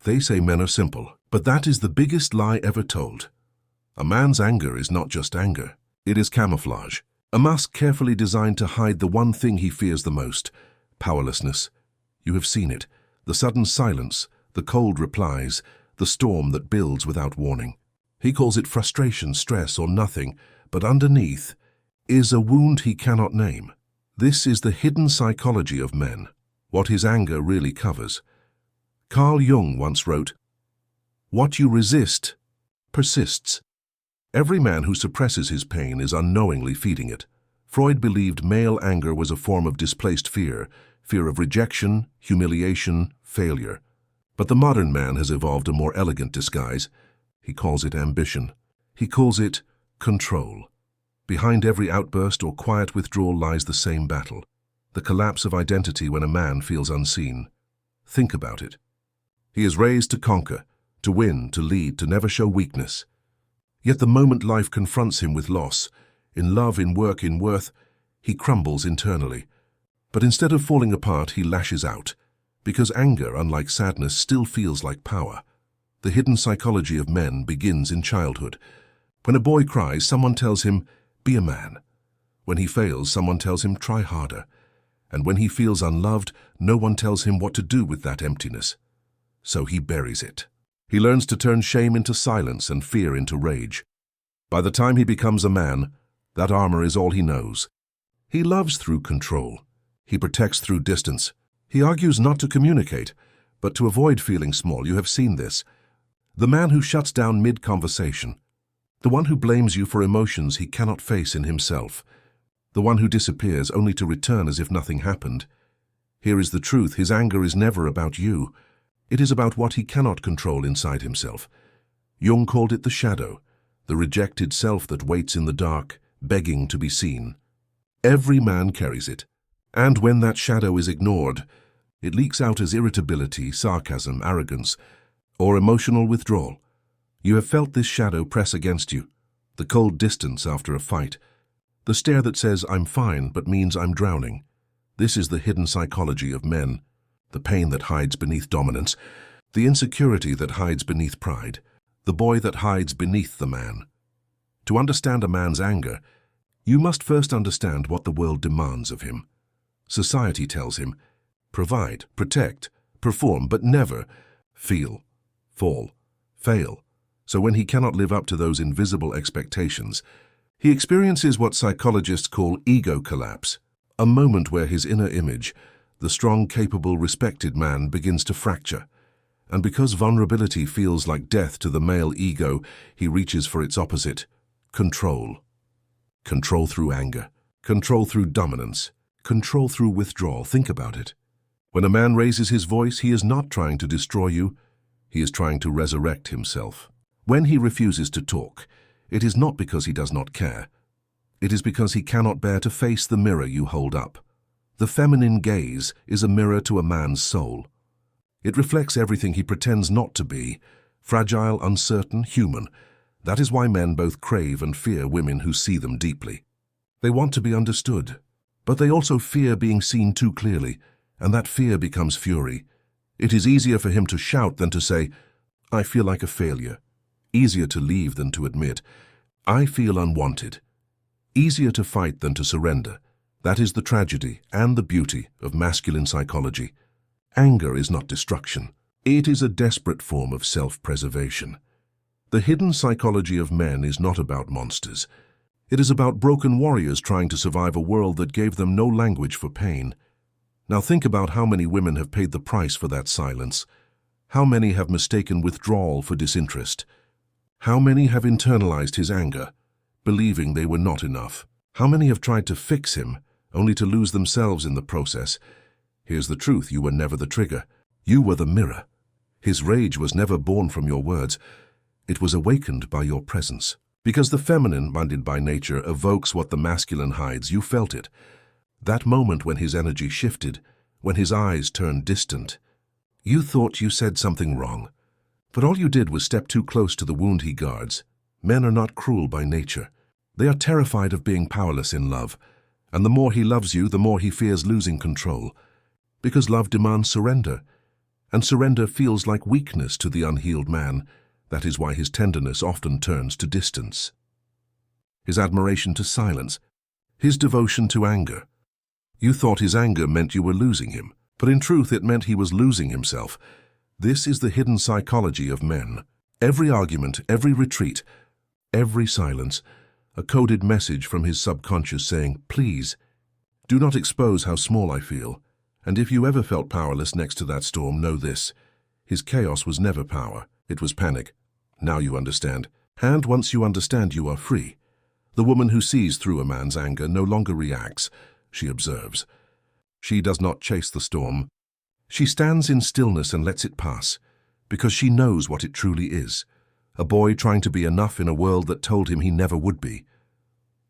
They say men are simple, but that is the biggest lie ever told. A man's anger is not just anger. It is camouflage, a mask carefully designed to hide the one thing he fears the most: powerlessness. You have seen it, the sudden silence, the cold replies, the storm that builds without warning. He calls it frustration, stress, or nothing, but underneath is a wound he cannot name. This is the hidden psychology of men, what his anger really covers. Carl Jung once wrote, "What you resist persists." Every man who suppresses his pain is unknowingly feeding it. Freud believed male anger was a form of displaced fear, fear of rejection, humiliation, failure. But the modern man has evolved a more elegant disguise. He calls it ambition. He calls it control. Behind every outburst or quiet withdrawal lies the same battle, the collapse of identity when a man feels unseen. Think about it. He is raised to conquer, to win, to lead, to never show weakness. Yet the moment life confronts him with loss, in love, in work, in worth, he crumbles internally. But instead of falling apart, he lashes out, because anger, unlike sadness, still feels like power. The hidden psychology of men begins in childhood. When a boy cries, someone tells him, "Be a man." When he fails, someone tells him, "Try harder." And when he feels unloved, no one tells him what to do with that emptiness. So he buries it. He learns to turn shame into silence and fear into rage. By the time he becomes a man, that armor is all he knows. He loves through control. He protects through distance. He argues not to communicate, but to avoid feeling small. You have seen this. The man who shuts down mid-conversation. The one who blames you for emotions he cannot face in himself. The one who disappears only to return as if nothing happened. Here is the truth. His anger is never about you. It is about what he cannot control inside himself. Jung called it the shadow, the rejected self that waits in the dark, begging to be seen. Every man carries it, and when that shadow is ignored, it leaks out as irritability, sarcasm, arrogance, or emotional withdrawal. You have felt this shadow press against you, the cold distance after a fight, the stare that says, "I'm fine," but means I'm drowning. This is the hidden psychology of men. The pain that hides beneath dominance, the insecurity that hides beneath pride, the boy that hides beneath the man. To understand a man's anger, you must first understand what the world demands of him. Society tells him, provide, protect, perform, but never feel, fall, fail. So when he cannot live up to those invisible expectations, he experiences what psychologists call ego collapse, a moment where his inner image, the strong, capable, respected man, begins to fracture. And because vulnerability feels like death to the male ego, he reaches for its opposite: control. Control through anger, control through dominance, control through withdrawal. Think about it. When a man raises his voice, he is not trying to destroy you. He is trying to resurrect himself. When he refuses to talk, it is not because he does not care. It is because he cannot bear to face the mirror you hold up. The feminine gaze is a mirror to a man's soul. It reflects everything he pretends not to be: fragile, uncertain, human. That is why men both crave and fear women who see them deeply. They want to be understood, but they also fear being seen too clearly, and that fear becomes fury. It is easier for him to shout than to say, "I feel like a failure." Easier to leave than to admit, "I feel unwanted." Easier to fight than to surrender. That is the tragedy and the beauty of masculine psychology. Anger is not destruction. It is a desperate form of self-preservation. The hidden psychology of men is not about monsters. It is about broken warriors trying to survive a world that gave them no language for pain. Now think about how many women have paid the price for that silence. How many have mistaken withdrawal for disinterest? How many have internalized his anger, believing they were not enough? How many have tried to fix him, only to lose themselves in the process? Here's the truth: you were never the trigger. You were the mirror. His rage was never born from your words. It was awakened by your presence. Because the feminine, minded by nature, evokes what the masculine hides. You felt it. That moment when his energy shifted, when his eyes turned distant. You thought you said something wrong, but all you did was step too close to the wound he guards. Men are not cruel by nature. They are terrified of being powerless in love, and the more he loves you, the more he fears losing control. Because love demands surrender, and surrender feels like weakness to the unhealed man. That is why his tenderness often turns to distance, his admiration to silence, his devotion to anger. You thought his anger meant you were losing him, but in truth it meant he was losing himself. This is the hidden psychology of men. Every argument, every retreat, every silence, a coded message from his subconscious saying, "Please, do not expose how small I feel." And if you ever felt powerless next to that storm, know this: his chaos was never power, it was panic. Now you understand. And once you understand, you are free. The woman who sees through a man's anger no longer reacts, she observes. She does not chase the storm. She stands in stillness and lets it pass, because she knows what it truly is: a boy trying to be enough in a world that told him he never would be.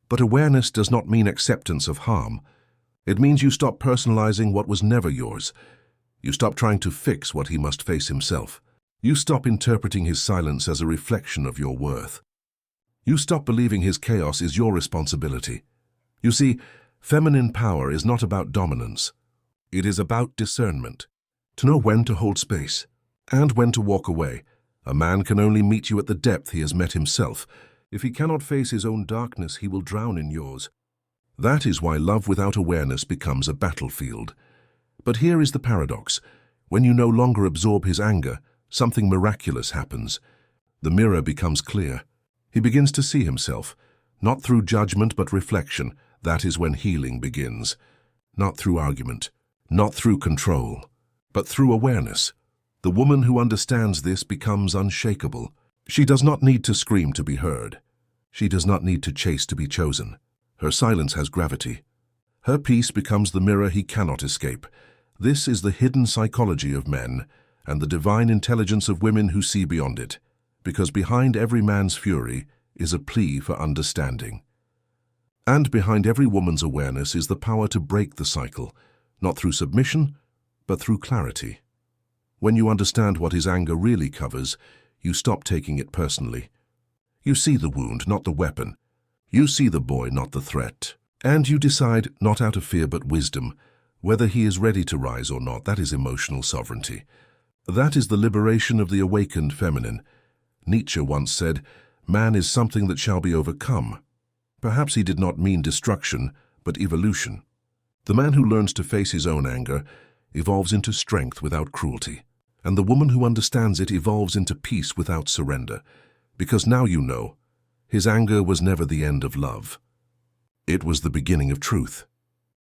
But awareness does not mean acceptance of harm. It means you stop personalizing what was never yours. You stop trying to fix what he must face himself. You stop interpreting his silence as a reflection of your worth. You stop believing his chaos is your responsibility. You see, feminine power is not about dominance. It is about discernment. To know when to hold space and when to walk away. A man can only meet you at the depth he has met himself. If he cannot face his own darkness, he will drown in yours. That is why love without awareness becomes a battlefield. But here is the paradox. When you no longer absorb his anger, something miraculous happens. The mirror becomes clear. He begins to see himself, not through judgment but reflection. That is when healing begins. Not through argument, not through control, but through awareness. The woman who understands this becomes unshakable. She does not need to scream to be heard. She does not need to chase to be chosen. Her silence has gravity. Her peace becomes the mirror he cannot escape. This is the hidden psychology of men and the divine intelligence of women who see beyond it, because behind every man's fury is a plea for understanding. And behind every woman's awareness is the power to break the cycle, not through submission, but through clarity. When you understand what his anger really covers, you stop taking it personally. You see the wound, not the weapon. You see the boy, not the threat. And you decide, not out of fear but wisdom, whether he is ready to rise or not. That is emotional sovereignty. That is the liberation of the awakened feminine. Nietzsche once said, "Man is something that shall be overcome." Perhaps he did not mean destruction, but evolution. The man who learns to face his own anger evolves into strength without cruelty, and the woman who understands it evolves into peace without surrender, because now you know, his anger was never the end of love. It was the beginning of truth.